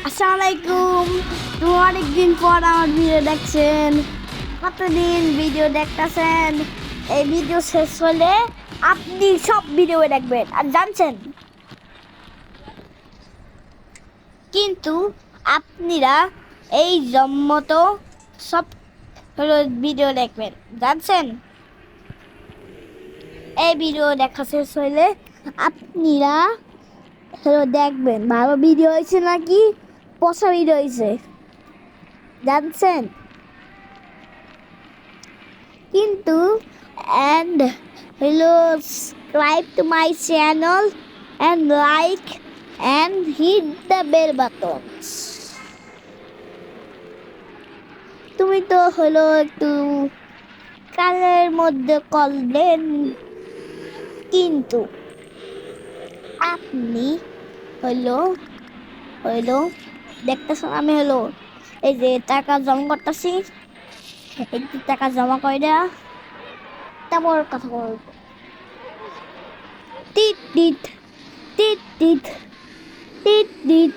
আসসালামু আলাইকুম। তুমি অনেকদিন পর আমার ভিডিও দেখছেন। কতদিন ভিডিও দেখতেছেন? এই ভিডিও শেষ হলে আপনি সব ভিডিও দেখবেন আর জানছেন, কিন্তু আপনারা এই জম্মতো সব হলো ভিডিও দেখবেন জানছেন। এই ভিডিও দেখা শেষ হইলে আপনারা হলো দেখবেন ভালো ভিডিও হয়েছে নাকি পচা ভিডিও হয়েছে জানছেন, কিন্তু and hello, subscribe to my channel and like and hit the bell buttons. তুমি তো হলো একটু কানের মধ্যে কল দেন, কিন্তু আপনি হলো হলো দেখতেছেন আমি হলো এই যে টাকা জমা করতেছি, একটু টাকা জমা করে দেয়া তারপর কথা বলবো। টিট টিট টিট টিট টিট টিট।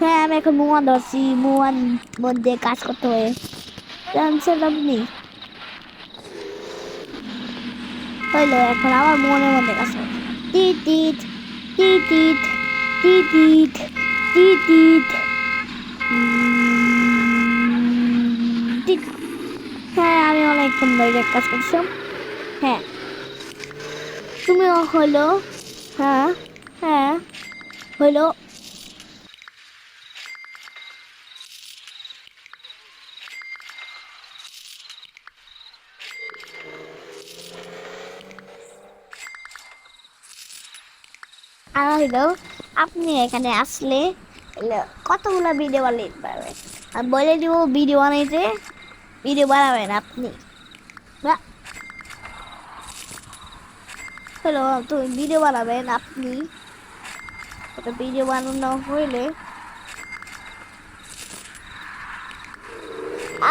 হ্যাঁ, আমি এখন মোয়া ধরছি, মোয়ার মধ্যে কাজ করতে হবে জানছেন আপনি। হইলো এখন আমার মনের মধ্যে কাজ করে। টিট টিট টিট টিট টিট টিট টিট টিট টিট। হ্যাঁ, আমি অনেকক্ষণ ধরে কাজ করছিলাম। হ্যাঁ, তুমিও হলো। হ্যাঁ হ্যাঁ হলো। আর হইলো আপনি এখানে আসলে কতগুলো ভিডিও বানাতে পারবেন, আর বলে দিব ভিডিও বানাইতে, ভিডিও বানাবেন আপনি। হ্যালো, তুমি ভিডিও বানাবেন আপনি। ওটা ভিডিও বানানো হইলে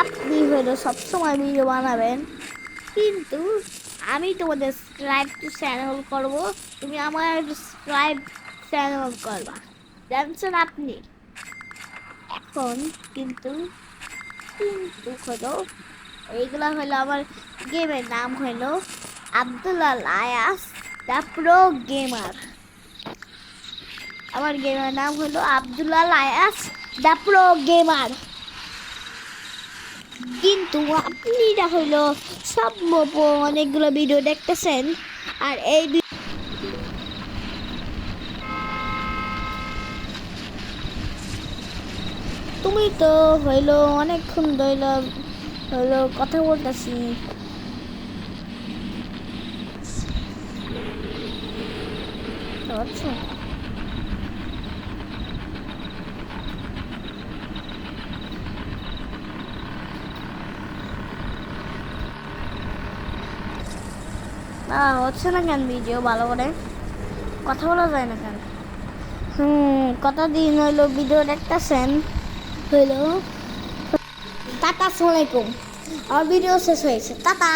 আপনি হইলো সবসময় ভিডিও বানাবেন, কিন্তু আমি তোমাদের সাবস্ক্রাইব টু চ্যানেল করবো, তুমি আমার সাবস্ক্রাইব চ্যানেল করবা জানছেন আপনি। এখন কিন্তু কিন্তু হলো এইগুলা হলো আমার গেমের নাম হলো আব্দুল্লাহ আয়াস দ্য প্রো গেমার। আমার গেমের নাম হলো আব্দুল্লাহ আয়াস দ্য প্রো গেমার, কিন্তু আপনিটা হলো সব অনেকগুলো ভিডিও দেখতেছেন। আর এই তুমি তো হইলো অনেকক্ষণ ধইলো হইলো কথা বলতেছি। আচ্ছা, না হচ্ছে না কেন? ভিডিও ভালো করে কথা বলা যায় না কেন? কতদিন হইলো ভিডিও দেখতেছেন হইলো। টাটা, আসসালামু আলাইকুম। আমার ভিডিও শেষ হয়েছে, টাটা।